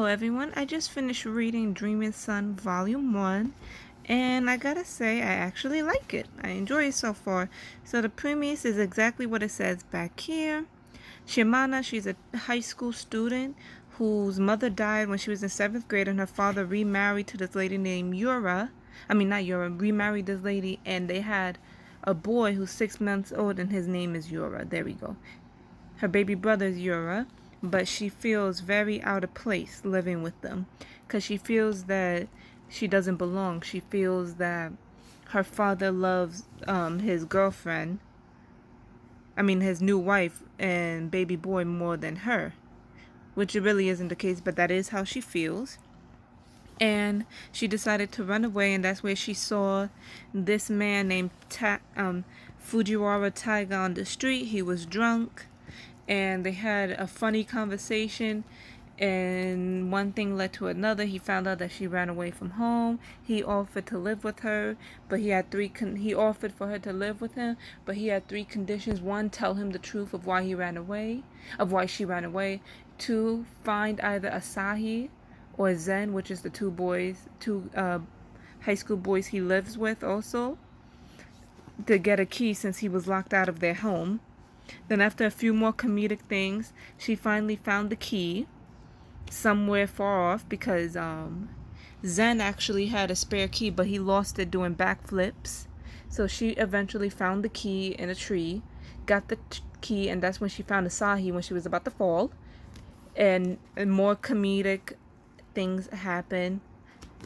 everyone, I just finished reading Dreamin' Son Volume 1, and I gotta say, I actually like it. I enjoy it so far. So the premise is exactly what it says back here. Shimana, she's a high school student whose mother died when she was in 7th grade, and her father remarried to this lady named Yura. Not Yura, remarried this lady, and they had a boy who's 6 months old, and his name is Yura. There we go. Her baby brother is Yura, but she feels very out of place living with them because she feels that she doesn't belong. She feels that her father loves his girlfriend, his new wife and baby boy more than her, which it really isn't the case, but that is how she feels. And she decided to run away, and that's where she saw this man named Fujiwara Taiga on the street. He was drunk, and they had a funny conversation, and one thing led to another. He found out that she ran away from home. He offered to live with her, but he had he offered for her to live with him, but he had three conditions. One, tell him the truth of why she ran away. Two, find either Asahi or Zen, which is the two high school boys he lives with also, to get a key since he was locked out of their home. Then after a few more comedic things, she finally found the key somewhere far off because Zen actually had a spare key, but he lost it doing backflips. So she eventually found the key in a tree, got the key, and that's when she found Asahi when she was about to fall. And more comedic things happened.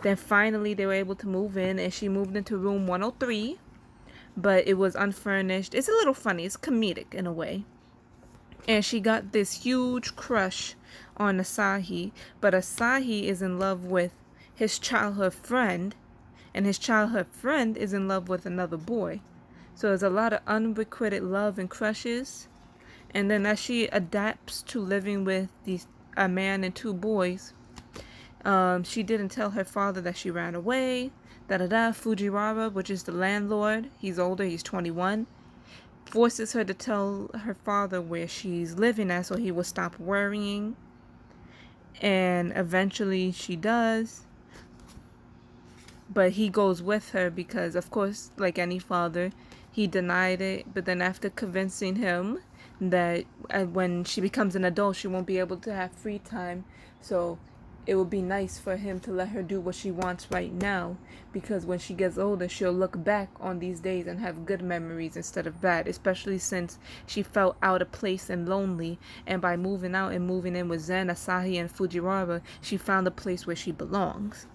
Then finally they were able to move in, and she moved into room 103, but it was unfurnished. It's a little funny. It's comedic in a way. And she got this huge crush on Asahi, but Asahi is in love with his childhood friend, and his childhood friend is in love with another boy. So there's a lot of unrequited love and crushes. And then as she adapts to living with a man and two boys, she didn't tell her father that she ran away. Fujiwara, which is the landlord, he's older, he's 21, forces her to tell her father where she's living at so he will stop worrying. And eventually she does. But he goes with her because, of course, like any father, he denied it. But then after convincing him that when she becomes an adult, she won't be able to have free time. So it would be nice for him to let her do what she wants right now, because when she gets older, she'll look back on these days and have good memories instead of bad, especially since she felt out of place and lonely. And by moving out and moving in with Zen, Asahi, and Fujiwara, she found a place where she belongs.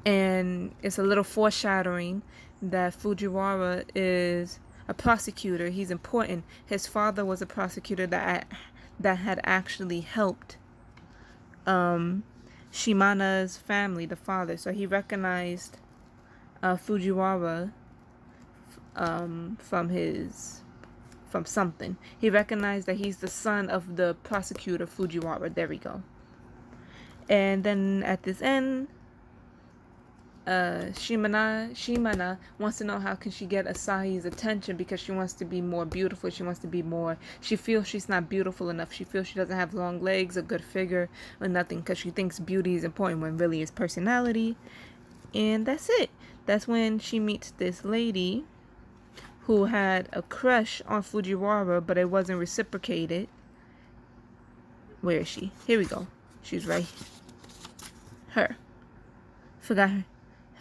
And it's a little foreshadowing that Fujiwara is a prosecutor. He's important. His father was a prosecutor that had actually helped Shimana's family, the father. So he recognized Fujiwara from something. He recognized that he's the son of the prosecutor Fujiwara. There we go. And then at this end, Shimana wants to know how can she get Asahi's attention, because she wants to be more beautiful. She feels she's not beautiful enough. She feels she doesn't have long legs, a good figure, or nothing, because she thinks beauty is important when really it's personality. And that's it. That's when she meets this lady who had a crush on Fujiwara, but it wasn't reciprocated. Where is she? Here we go. She's right. Her. Forgot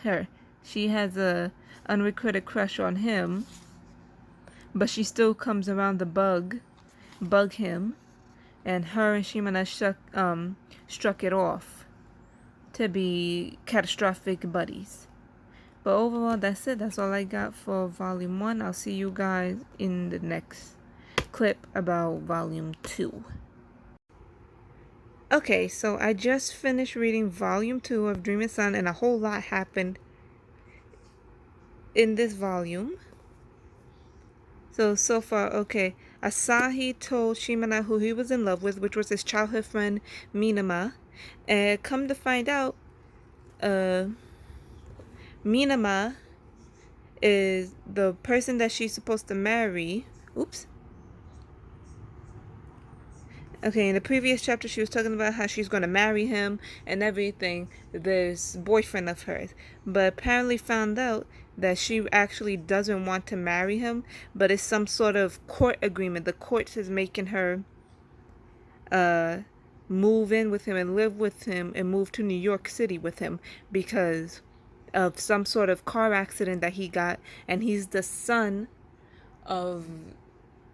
her. She has a unrequited crush on him, but she still comes around to bug him, and her and Shimana struck it off to be catastrophic buddies. But overall, that's it. That's all I got for Volume 1. I'll see you guys in the next clip about Volume 2. Okay, so I just finished reading Volume 2 of Dreamin' Son, and a whole lot happened in this volume. So far, okay. Asahi told Shimana who he was in love with, which was his childhood friend, Minama. And come to find out, Minama is the person that she's supposed to marry. Oops. Okay, in the previous chapter, she was talking about how she's going to marry him and everything, this boyfriend of hers. But apparently found out that she actually doesn't want to marry him, but it's some sort of court agreement. The court is making her uh, move in with him and live with him and move to New York City with him because of some sort of car accident that he got. And he's the son of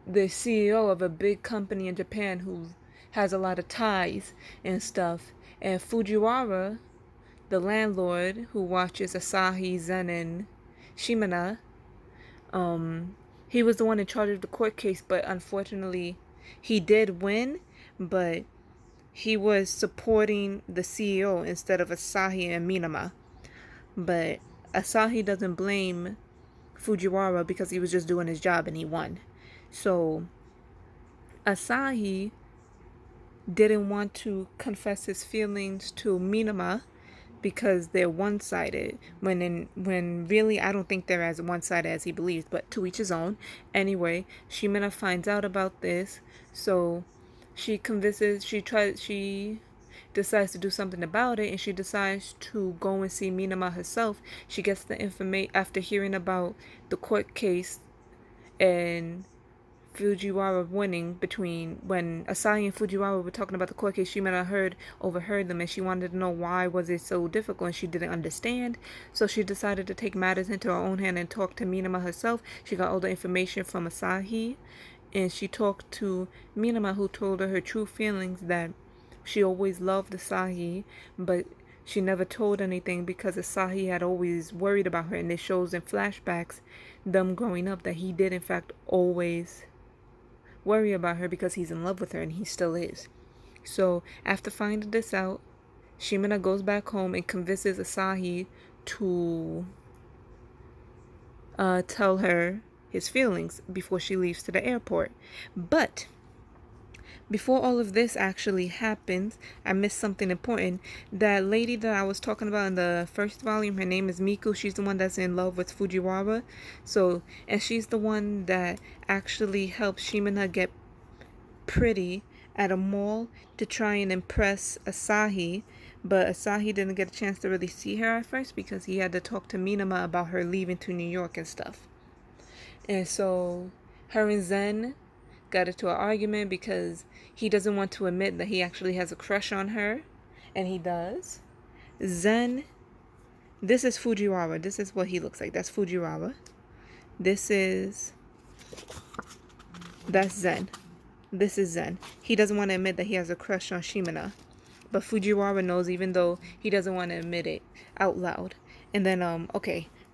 the CEO of a big company in Japan who has a lot of ties and stuff. And Fujiwara, the landlord who watches Asahi, Zen, and Shimina, he was the one in charge of the court case, but unfortunately he did win, but he was supporting the CEO instead of Asahi and Minama. But Asahi doesn't blame Fujiwara because he was just doing his job and he won. So Asahi didn't want to confess his feelings to Minama because they're one-sided when really I don't think they're as one-sided as he believes, but to each his own. Anyway, Shimina finds out about this, so she decides to do something about it, and she decides to go and see Minama herself. She gets the information after hearing about the court case and Fujiwara winning between when Asahi and Fujiwara were talking about the court case. Shimina overheard them, and she wanted to know why was it so difficult, and she didn't understand. So she decided to take matters into her own hand and talk to Minama herself. She got all the information from Asahi, and she talked to Minama, who told her true feelings, that she always loved Asahi, but she never told anything because Asahi had always worried about her, and it shows in flashbacks them growing up that he did in fact always worry about her because he's in love with her, and he still is. So after finding this out, Shimina goes back home and convinces Asahi to tell her his feelings before she leaves to the airport. But before all of this actually happens, I missed something important. That lady that I was talking about in the first volume, her name is Miku. She's the one that's in love with Fujiwara. And she's the one that actually helps Shimina get pretty at a mall to try and impress Asahi. But Asahi didn't get a chance to really see her at first because he had to talk to Minama about her leaving to New York and stuff. And so her and Zen got into an argument because he doesn't want to admit that he actually has a crush on her, and he does. Zen, this is Fujiwara. This is what he looks like. That's Fujiwara. That's Zen. This is Zen. He doesn't want to admit that he has a crush on Shimina, but Fujiwara knows, even though he doesn't want to admit it out loud. And then,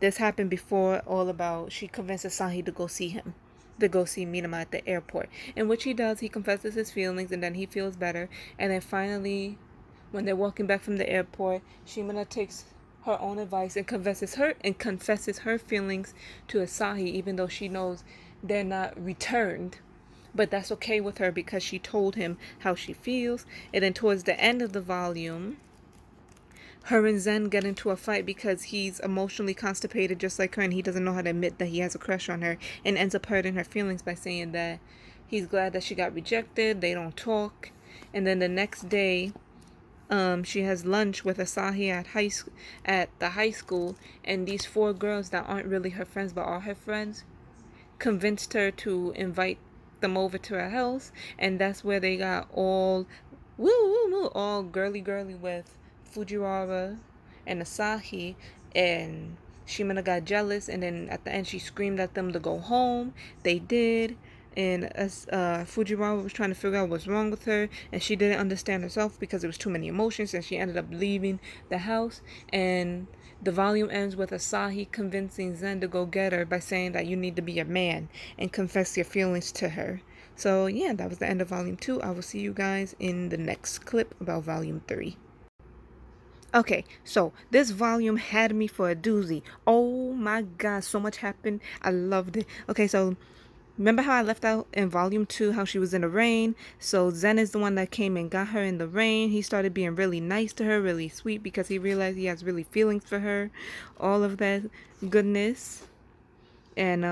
this happened before all about she convinces Asahi to go see him, to go see Minama at the airport. In which he does, he confesses his feelings, and then he feels better. And then finally, when they're walking back from the airport, Shimina takes her own advice and confesses her feelings to Asahi, even though she knows they're not returned. But that's okay with her because she told him how she feels. And then towards the end of the volume, her and Zen get into a fight because he's emotionally constipated just like her, and he doesn't know how to admit that he has a crush on her, and ends up hurting her feelings by saying that he's glad that she got rejected. They don't talk. And then the next day, she has lunch with Asahi at the high school, and these 4 girls that aren't really her friends but are her friends convinced her to invite them over to her house, and that's where they got all all girly with Fujiwara and Asahi, and Shimina got jealous, and then at the end she screamed at them to go home. They did, and Fujiwara was trying to figure out what's wrong with her, and she didn't understand herself because it was too many emotions, and she ended up leaving the house. And the volume ends with Asahi convincing Zen to go get her by saying that you need to be a man and confess your feelings to her. So yeah, that was the end of volume 2. I will see you guys in the next clip about volume 3. Okay, so this volume had me for a doozy. Oh my god, so much happened. I loved it. Okay, so remember how I left out in volume 2 how she was in the rain? So Zen is the one that came and got her in the rain. He started being really nice to her, really sweet, because he realized he has really feelings for her. All of that goodness. And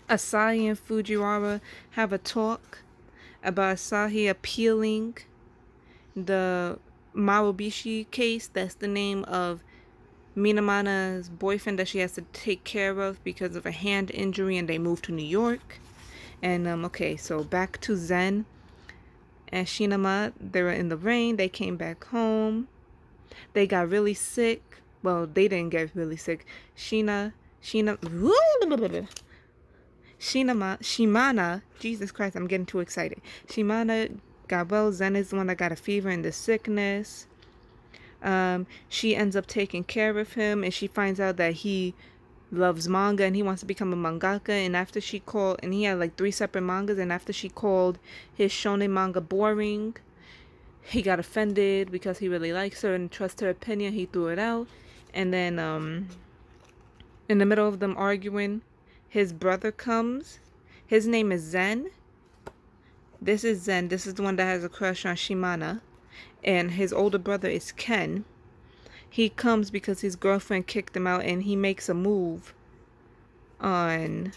Asahi and Fujiwara have a talk about Asahi appealing the Marubishi case. That's the name of Minamana's boyfriend that she has to take care of because of a hand injury, and they moved to New York. And okay, so back to Zen and Shinama. They were in the rain. They came back home. They got really sick. Well, they didn't get really sick. Shimana, Jesus Christ, I'm getting too excited. Shimana got well. Zen is the one that got a fever and the sickness. She ends up taking care of him, and she finds out that he loves manga and he wants to become a mangaka. And after she called, and he had like 3 separate mangas, and after she called his shonen manga boring, he got offended because he really likes her and trusts her opinion. He threw it out. And then in the middle of them arguing, his brother comes. His name is Zen. This is Zen. This is the one that has a crush on Shimana. And his older brother is Ken. He comes because his girlfriend kicked him out, and he makes a move on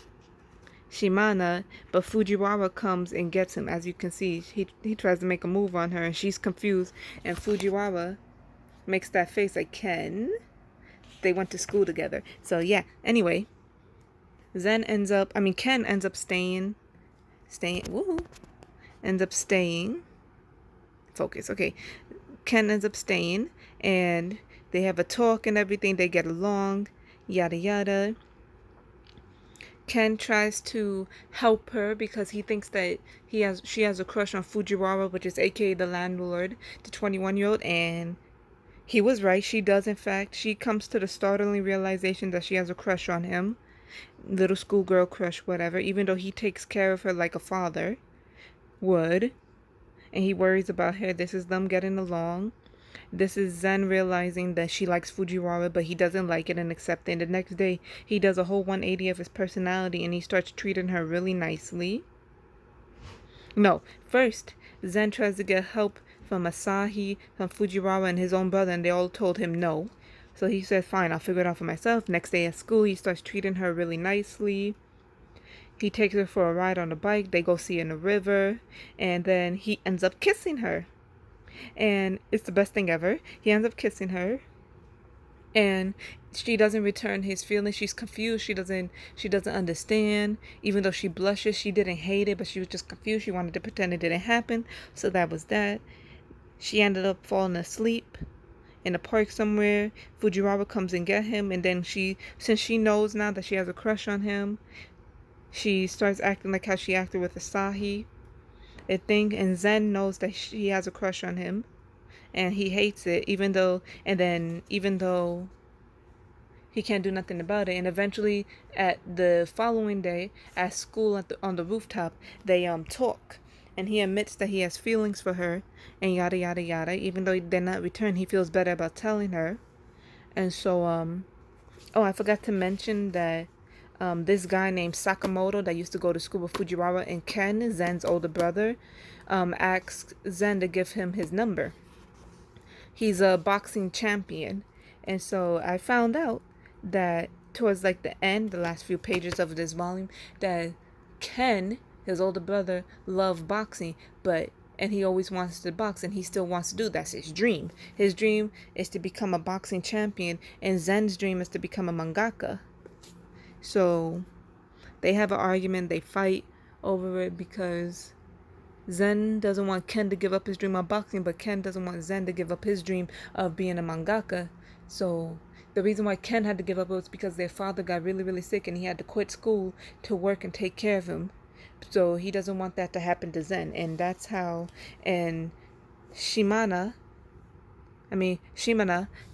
Shimana, but Fujiwara comes and gets him. As you can see, he tries to make a move on her, and she's confused, and Fujiwara makes that face like, Ken? They went to school together. So yeah, anyway, Ken ends up staying, woohoo, ends up staying, focus, okay, Ken ends up staying, and they have a talk and everything, they get along, yada yada. Ken tries to help her because he thinks that she has a crush on Fujiwara, which is aka the landlord, the 21-year-old, and he was right. She does, in fact. She comes to the startling realization that she has a crush on him. Little schoolgirl crush, whatever, even though he takes care of her like a father would. And he worries about her. This is them getting along. This is Zen realizing that she likes Fujiwara, but he doesn't like it and accepting. The next day, he does a whole 180 of his personality, and he starts treating her really nicely. No, first, Zen tries to get help from Asahi, from Fujiwara, and his own brother, and they all told him no. So he said, fine, I'll figure it out for myself. Next day at school, he starts treating her really nicely. He takes her for a ride on the bike. They go see in the river, and then he ends up kissing her. And it's the best thing ever. He ends up kissing her, and she doesn't return his feelings. She's confused. She doesn't understand. Even though she blushes, she didn't hate it, but she was just confused. She wanted to pretend it didn't happen. So that was that. She ended up falling asleep in a park somewhere. Fujiwara comes and get him, and then since she knows now that she has a crush on him, she starts acting like how she acted with Asahi. And Zen knows that she has a crush on him, and he hates it, even though he can't do nothing about it. And eventually, at the following day at school, on the rooftop, they talk, and he admits that he has feelings for her, and yada yada yada. Even though they're not returned, he feels better about telling her. And so I forgot to mention that this guy named Sakamoto that used to go to school with Fujiwara and Ken, Zen's older brother, asks Zen to give him his number. He's a boxing champion. And so I found out that towards like the end, the last few pages of this volume, that Ken, his older brother, loved boxing, and he always wants to box, and he still wants to do that. That's his dream. His dream is to become a boxing champion, and Zen's dream is to become a mangaka. So they have an argument, they fight over it because Zen doesn't want Ken to give up his dream of boxing, but Ken doesn't want Zen to give up his dream of being a mangaka. So the reason why Ken had to give up was because their father got really, really sick, and he had to quit school to work and take care of him. So he doesn't want that to happen to Zen. And that's how, and Shimana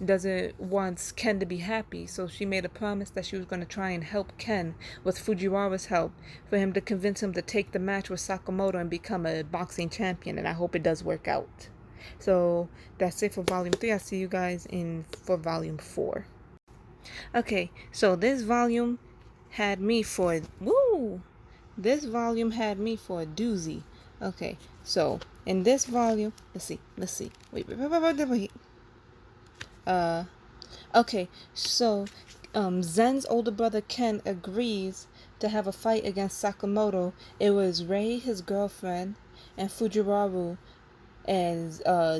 doesn't want Ken to be happy, so she made a promise that she was going to try and help Ken with Fujiwara's help for him to convince him to take the match with Sakamoto and become a boxing champion, and I hope it does work out. So that's it for volume 3. I'll see you guys for volume 4. Okay, so this volume had me for a doozy. Okay, so in this volume, let's see. Wait. Okay, so Zen's older brother Ken agrees to have a fight against Sakamoto. It was Rei, his girlfriend, and Fujiwara and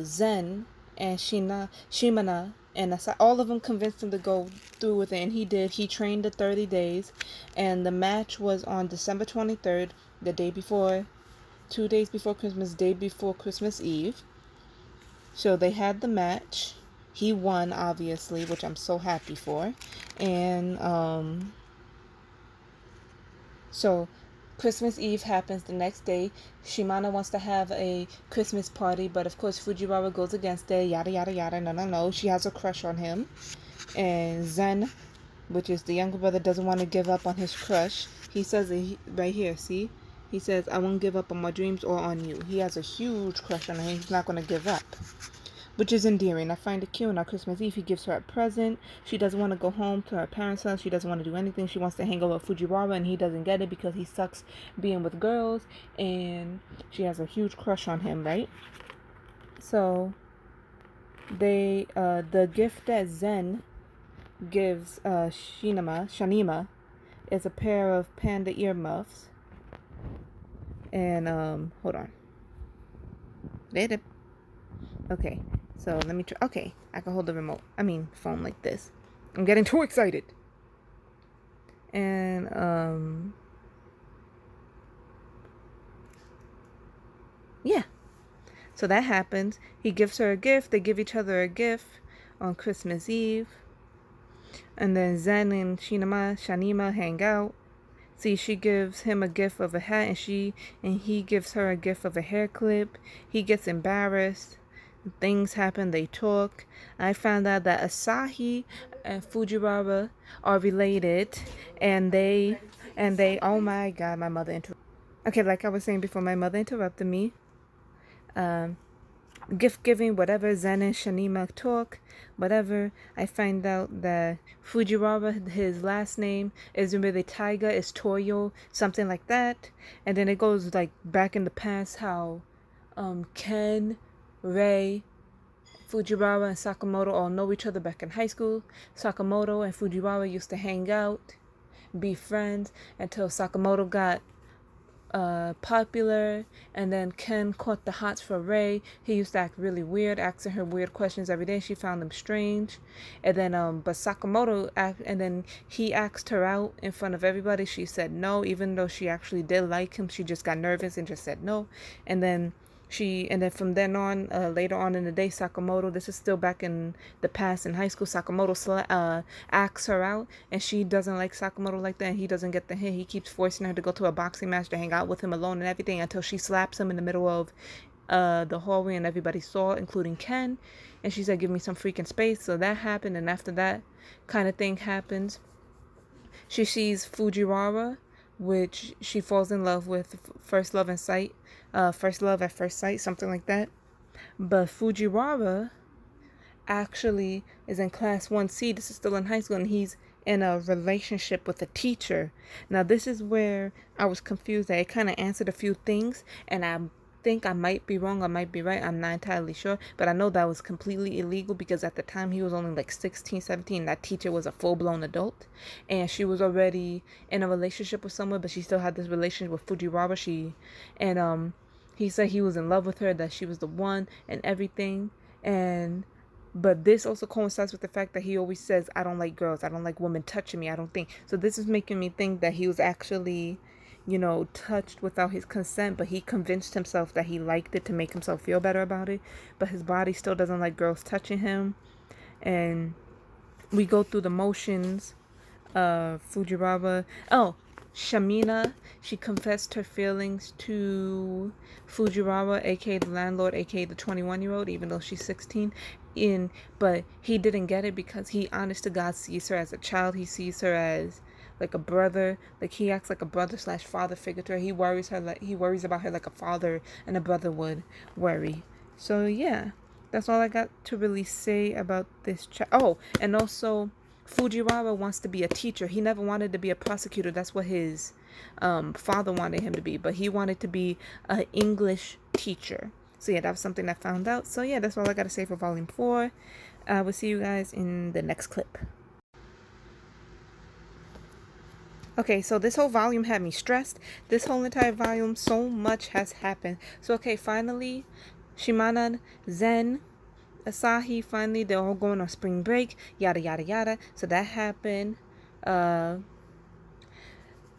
Zen and Shimana and all of them convinced him to go through with it, and he did. He trained the 30 days, and the match was on December 23rd, the day before, 2 days before Christmas, day before Christmas Eve. So they had the match. He won, obviously, which I'm so happy for. And so Christmas Eve happens the next day. Shimano wants to have a Christmas party, but of course Fujiwara goes against it. Yada yada yada. No, no, no. She has a crush on him. And Zen, which is the younger brother, doesn't want to give up on his crush. He says it right here. See, he says, "I won't give up on my dreams or on you." He has a huge crush on her. He's not going to give up, which is endearing. I find it cute. On Christmas Eve, he gives her a present. She doesn't want to go home to her parents' house. She doesn't want to do anything. She wants to hang out with Fujiwara, and he doesn't get it because he sucks being with girls, and she has a huge crush on him, right? So the gift that Zen gives Shanima, is a pair of panda earmuffs. And hold on. Okay. So let me try. Okay, I can hold the phone like this. I'm getting too excited. And yeah. So that happens. He gives her a gift. They give each other a gift on Christmas Eve. And then Zen and Shanima hang out. See, she gives him a gift of a hat, and he gives her a gift of a hair clip. He gets embarrassed. Things happen. They talk. I found out that Asahi and Fujiwara are related, and they. Oh my God, my mother interrupted. Okay, like I was saying before, my mother interrupted me. Gift giving, whatever. Zen and Shanima talk, whatever. I find out that Fujiwara, his last name isn't really Taiga, it's Toyo, something like that. And then it goes like back in the past how Ken, Rei, Fujiwara, and Sakamoto all know each other back in high school. Sakamoto and Fujiwara used to hang out, be friends, until Sakamoto got popular, and then Ken caught the hots for Rei. He used to act really weird, asking her weird questions every day. She found them strange. And then but Sakamoto and then he asked her out in front of everybody. She said no, even though she actually did like him. She just got nervous and just said no. And then from then on, later on in the day, Sakamoto, this is still back in the past in high school, Sakamoto asks her out, and she doesn't like Sakamoto like that, and he doesn't get the hint. He keeps forcing her to go to a boxing match to hang out with him alone and everything until she slaps him in the middle of the hallway, and everybody saw it, including Ken. And she said, "Give me some freaking space." So that happened, and after that kind of thing happens, she sees Fujiwara, which she falls in love with, first love at first sight, something like that. But Fujiwara actually is in class 1C. This is still in high school, and he's in a relationship with a teacher. Now, this is where I was confused. I kind of answered a few things, and I think I might be wrong, I might be right, I'm not entirely sure, but I know that was completely illegal because at the time he was only like 16, 17. That teacher was a full-blown adult, and she was already in a relationship with someone, but she still had this relationship with Fujiwara. He said he was in love with her, that she was the one and everything. But this also coincides with the fact that he always says, "I don't like girls, I don't like women touching me, I don't think." So this is making me think that he was actually, touched without his consent, but he convinced himself that he liked it to make himself feel better about it. But his body still doesn't like girls touching him. And we go through the motions. Fujiwara. Oh, Shamina. She confessed her feelings to Fujiwara, aka the landlord, aka the 21-year-old, even though she's 16. But he didn't get it because he, honest to God, sees her as a child. He sees her as like a brother. Like he acts like a brother/father figure to her. He worries about her like a father and a brother would worry. So yeah, that's all I got to really say about this Oh, and also Fujiwara wants to be a teacher. He never wanted to be a prosecutor. That's what his father wanted him to be. But he wanted to be an English teacher. So yeah, that was something I found out. So yeah, that's all I got to say for Volume 4. We'll see you guys in the next clip. Okay, so this whole volume had me stressed. This whole entire volume, so much has happened. So, okay, finally, Shimana, Zen, Asahi, finally, they're all going on spring break, yada, yada, yada. So that happened. Uh,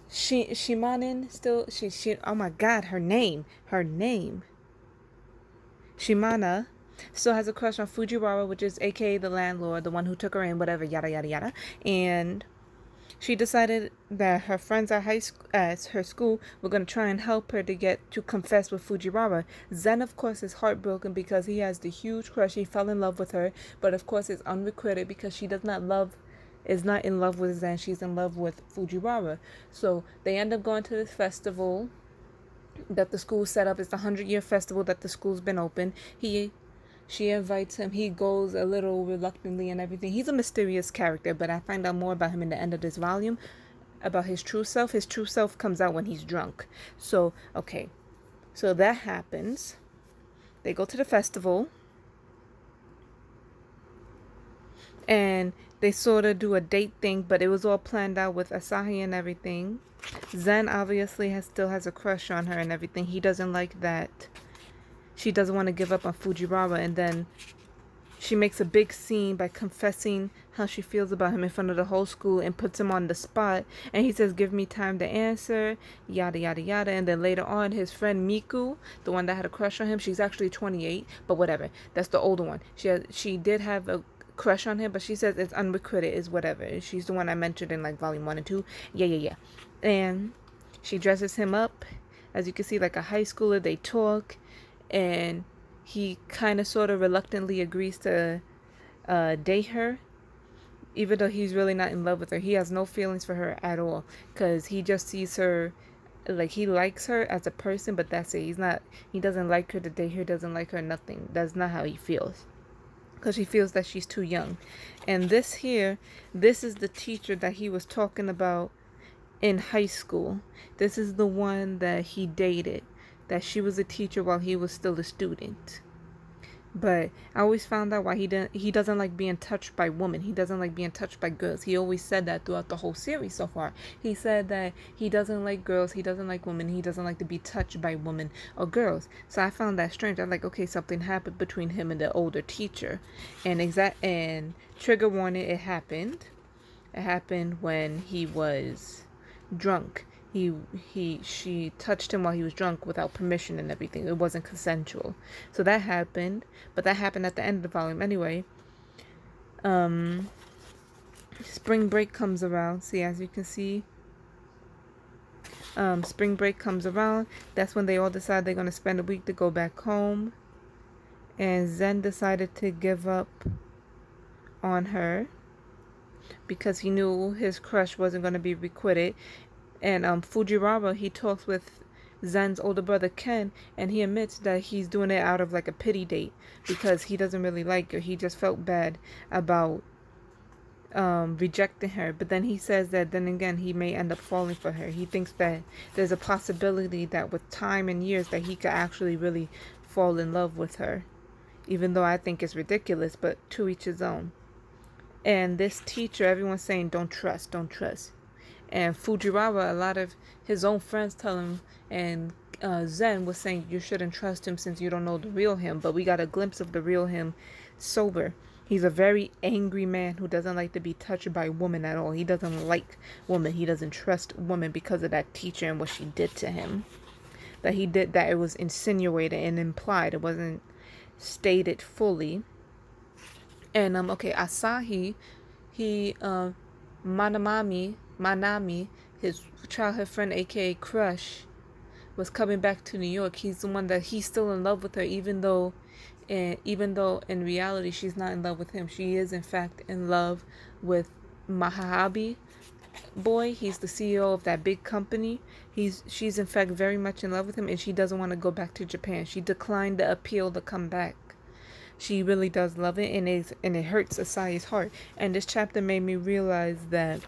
Shimanen still, oh my god, her name. Shimana still has a crush on Fujiwara, which is aka the landlord, the one who took her in, whatever, yada, yada, yada. And she decided that her friends at her school were going to try and help her to confess with Fujiwara. Zen, of course, is heartbroken because he has the huge crush. He fell in love with her, but of course, it's unrequited because she is not in love with Zen. She's in love with Fujiwara. So they end up going to this festival that the school set up. It's the 100-year festival that the school's been open. She invites him. He goes a little reluctantly and everything. He's a mysterious character, but I find out more about him in the end of this volume, about his true self. His true self comes out when he's drunk. So, okay. So that happens. They go to the festival. And they sort of do a date thing, but it was all planned out with Asahi and everything. Zen obviously still has a crush on her and everything. He doesn't like that. She doesn't want to give up on Fujiwara, and then she makes a big scene by confessing how she feels about him in front of the whole school and puts him on the spot. And he says, "Give me time to answer," yada, yada, yada. And then later on, his friend Miku, the one that had a crush on him, she's actually 28, but whatever. That's the older one. She did have a crush on him, but she says it's unrequited, is whatever. She's the one I mentioned in like volume 1 and 2. Yeah. And she dresses him up, as you can see, like a high schooler. They talk, and he kind of sort of reluctantly agrees to date her, even though he's really not in love with her. He has no feelings for her at all, because he just sees her, like, he likes her as a person, but that's it. He doesn't like her to date her, doesn't like her, nothing. That's not how he feels, because he feels that she's too young. And this is the teacher that he was talking about in high school. This is the one that he dated, that she was a teacher while he was still a student. But I always found out why he doesn't like being touched by women. He doesn't like being touched by girls. He always said that throughout the whole series so far. He said that he doesn't like girls, he doesn't like women, he doesn't like to be touched by women or girls. So I found that strange. I'm like, okay, something happened between him and the older teacher. And trigger warning, it happened. It happened when he was drunk. She touched him while he was drunk without permission and everything. It wasn't consensual. So that happened, but that happened at the end of the volume anyway. Spring break comes around. See, as you can see, spring break comes around. That's when they all decide they're going to spend a week to go back home. And Zen decided to give up on her because he knew his crush wasn't going to be requited. And Fujiwara, he talks with Zen's older brother Ken, and he admits that he's doing it out of like a pity date because he doesn't really like her. He just felt bad about rejecting her. But then he says that then again he may end up falling for her. He thinks that there's a possibility that with time and years that he could actually really fall in love with her. Even though I think it's ridiculous, but to each his own. And this teacher, everyone's saying don't trust. And Fujiwara, a lot of his own friends tell him, and Zen was saying you shouldn't trust him since you don't know the real him. But we got a glimpse of the real him sober. He's a very angry man who doesn't like to be touched by women at all. He doesn't like women. He doesn't trust women because of that teacher and what she did to him. That it was insinuated and implied. It wasn't stated fully. And Asahi, he Manami, his childhood friend, aka crush, was coming back to New York. He's the one that he's still in love with her, even though in reality she's not in love with him. She is in fact in love with Mahahabi boy. He's the CEO of that big company. She's in fact very much in love with him, and she doesn't want to go back to Japan. She declined the appeal to come back. She really does love it, and it hurts Asahi's heart. And this chapter made me realize that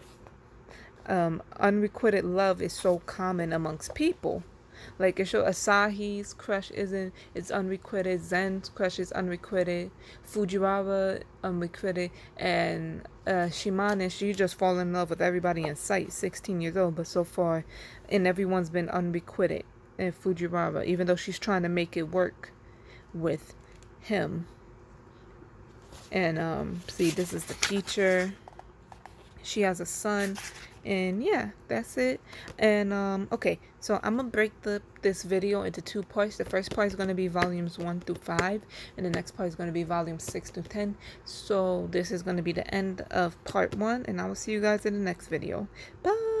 unrequited love is so common amongst people. Like it shows Asahi's crush is unrequited, Zen's crush is unrequited, Fujiwara unrequited, and Shimane, she just fall in love with everybody in sight, 16 years old, but so far, and everyone's been unrequited. And Fujiwara, even though she's trying to make it work with him. And see, this is the teacher. She has a son, and yeah, that's it. And okay, so I'm gonna break this video into 2 parts. The first part is gonna be volumes 1 through 5, and the next part is gonna be volumes 6 through 10. So this is gonna be the end of part 1, and I will see you guys in the next video. Bye.